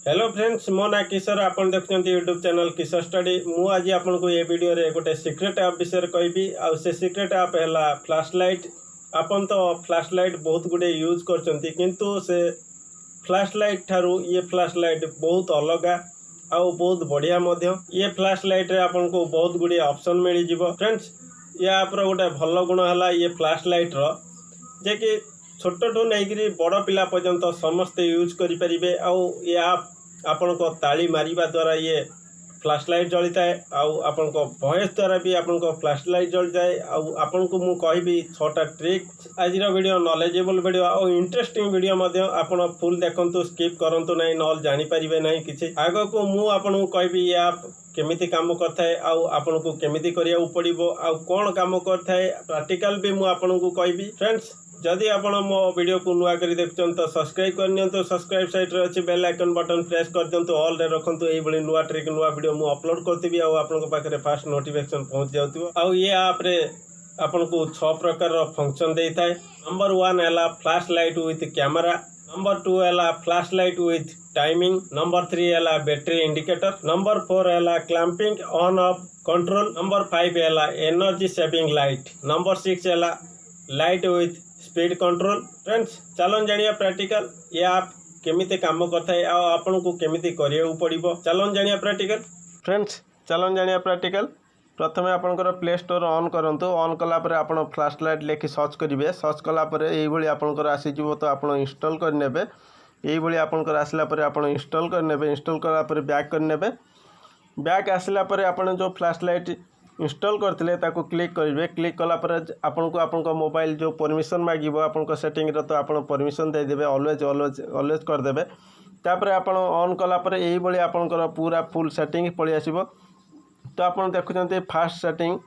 Hello friends, मो ना किशोर। आपन देखुछंती यूट्यूब चैनल किशोर स्टडी। मु आज आपन को ये वीडियो रे गोटे सीक्रेट ऐप विषय कहबी। आ से सीक्रेट ऐप हैला फ्लैश लाइट। आपन तो फ्लैश लाइट बहुत गुडे यूज करचंती, किंतु से फ्लैश लाइट ठारू ये फ्लैश लाइट बहुत अलगा आ बहुत बढ़िया मध्य। ये फ्लैश लाइट रे आपन को बहुत गुडे ऑप्शन मिल जिवो। फ्रेंड्स, ये ऐप रो गोटे भल गुण हैला ये फ्लैश लाइट रो जे कि छोट ठू नहीं बड़ पिला पर्यंत समस्ते यूज करि परिबे। आउ ये ऐप आपण को ताली मारिबा द्वारा ये फ्लैश लाइट जली थाए। आपण को वॉइस द्वारा भी आपण को फ्लैश लाइट जली जाए। आपण को मु कहबी 6टा ट्रिक। आज वीडियो नॉलेजेबल वीडियो और इंटरेस्टिंग वीडियो मध्य आपण फुल देखंतु, स्किप करंतु नहीं, नॉल जानि परिबे नहीं किछि। आगो को मु आपण को कहबी ये ऐप केमिति काम करथाए, आपण को केमिति करिया पड़िबो, आ कोन काम करथाए प्रैक्टिकल भी मु आपण को कहबी। फ्रेंड्स, जदि आपण मो वीडियो को नुआ करी देखुछन तो सब्सक्राइब करनियंतु। सब्सक्राइब साइट रे अछि बेल आइकन बटन प्रेस कर दियंतु, ऑल रे रखंतु। एई बली नुआ ट्रिक नुआ वीडियो मु अपलोड करथिबी आ आपण को पाखरे फास्ट नोटिफिकेशन पहुंच जाउतिबो। आ ये ऐप रे आपण को 6 प्रकार रो फंक्शन देइथाय। नंबर 1 हैला flash light with camera. Number 2 हैला flash light with timing. Number 3 हैला बैटरी इंडिकेटर। नंबर 4 हैला clamping on off control. Number 5 हैला एनर्जी सेविंग लाइट। नंबर 6 हैला light with speed control. Friends, चलन जानिया प्रैक्टिकल ये ऐप केमिति काम करता है, आपन को केमिति करिया पड़िबो। चलन जानिया प्रैक्टिकल। फ्रेंड्स, चलन जानिया प्रैक्टिकल। प्रथमे आपनकर प्ले स्टोर ऑन करंतु। ऑन कला परे आपण फ्लैश लाइट लेखि सर्च करिवे। सर्च कला परे एई भली आपनकर आसी जिवो, तो आपण इंस्टॉल कर नेबे। एई भली आपनकर आसला परे आपण इंस्टॉल कर नेबे। इंस्टॉल कला परे बैक कर नेबे। बैक आसला परे आपण जो फ्लैश लाइट इंस्टॉल करथिले ताको क्लिक करिवे। क्लिक कला पर आपन को मोबाइल जो परमिशन मागिबो आपन को सेटिंग रे, तो आपन परमिशन दे देबे। ऑलवेज कर देबे। तापर आपन ऑन कला पर एई बळी आपन को पूरा फुल सेटिंग पळि आसीबो। तो आपन देखुचंते fast setting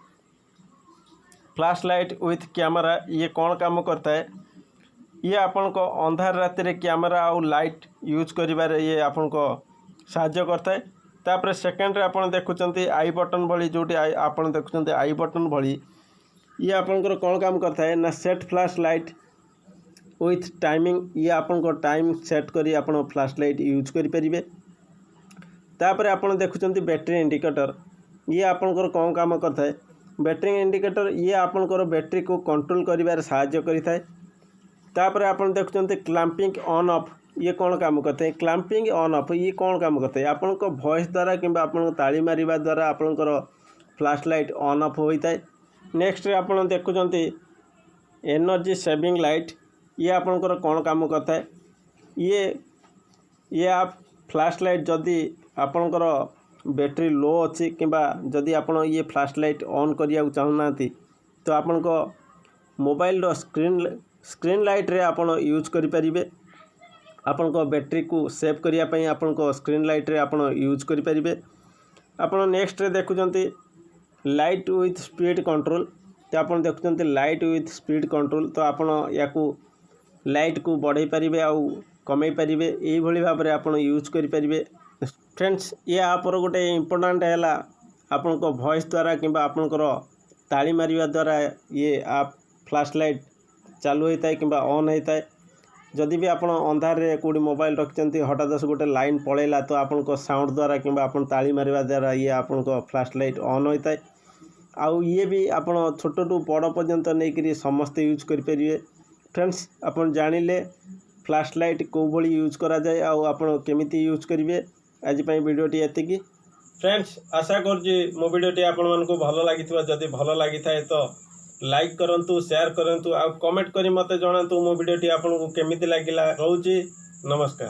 flash light with camera. ये कौन काम करता है? ये आपन को अंधार राति रे कैमरा और लाइट यूज करिबारे ये आपन को सहायता करता है। तापर सेकेंड रे आपण देखुचंती आई बटन भली, जोटी आपण देखुचंती आई बटन भली, ये आपनकर कौन काम करता है ना set flash light with timing. ये आपन को टाइम सेट करी आपण फ्लैश लाइट यूज करि परिबे। तापर आपण देखुचंती बैटरी इंडिकेटर। ये आपनकर कौन काम करता है? बैटरी इंडिकेटर ये आपनकर बैटरी को कंट्रोल करिबार सहायता करिथाय। तापर आपण देखुचंती क्लैंपिंग ऑन ऑफ। ये कौन काम करते हैं? क्लैंपिंग ऑन ऑफ ये कौन काम करते हैं? आपन को वॉइस द्वारा किंबा आपन को ताली मारिबा द्वारा आपनकर फ्लैश लाइट ऑन ऑफ होइथाय। नेक्स्ट रे आपन देखुचंती एनर्जी सेविंग लाइट। ये आपनकर कौन काम करता है? ये आप फ्लैश लाइट जदि आपनकर बैटरी लो अच्छी किंबा जदि आपन ये फ्लैश लाइट ऑन करिया चाहूनाती, तो आपन को मोबाइल रो स्क्रीन लाइट रे आपन यूज करि परिबे। आपन को बैटरी को सेव करिया पई आपन को स्क्रीन लाइट रे आपन यूज करि परिबे। आपन नेक्स्ट रे देखुचंती लाइट विथ स्पीड कंट्रोल। तो आपन देखुचंती लाइट विथ स्पीड कंट्रोल। तो आपन याकू लाइट को बढ़ाई पारिबे आ कमाई पारिबे। एई भली भाबरे आपन यूज करि परिबे। फ्रेंड्स, ये ऐप रो गोटे इंपोर्टेंट हैला आपन को वॉइस द्वारा किंबा आपन को ताली मारिबा द्वारा ये ऐप फ्लैश लाइट चालू होइताय किंबा ऑन होइताय। जदि भी आप अंधार रे कोडी मोबाइल रखिचंती, हठात गोटे लाइन पळेला, तो आपन को साउंड द्वारा किंबा आपन ताली मारिबा द्वारा ये आपन को फ्लैश लाइट ऑन होइताय। आउ ये भी आपन छोट टू बड़ पर्यंत नहीं करी समस्ते यूज करि परिबे। फ्रेंड्स, आपन जानिले फ्लैश लाइट को भली यूज करा जाय आ आपन केमिति यूज करिवे। आज पई वीडियोटी एतिकी। फ्रेंड्स, आशा करजी मो वीडियोटी आपन मन को भलो लागिथिबा। जदि भलो लागिथाय तो लाइक करंतु, शेयर करंतु, आ कमेंट करी मते जणांतु मो वीडियोटी आपन को केमिति लागिला। रहउची, नमस्कार।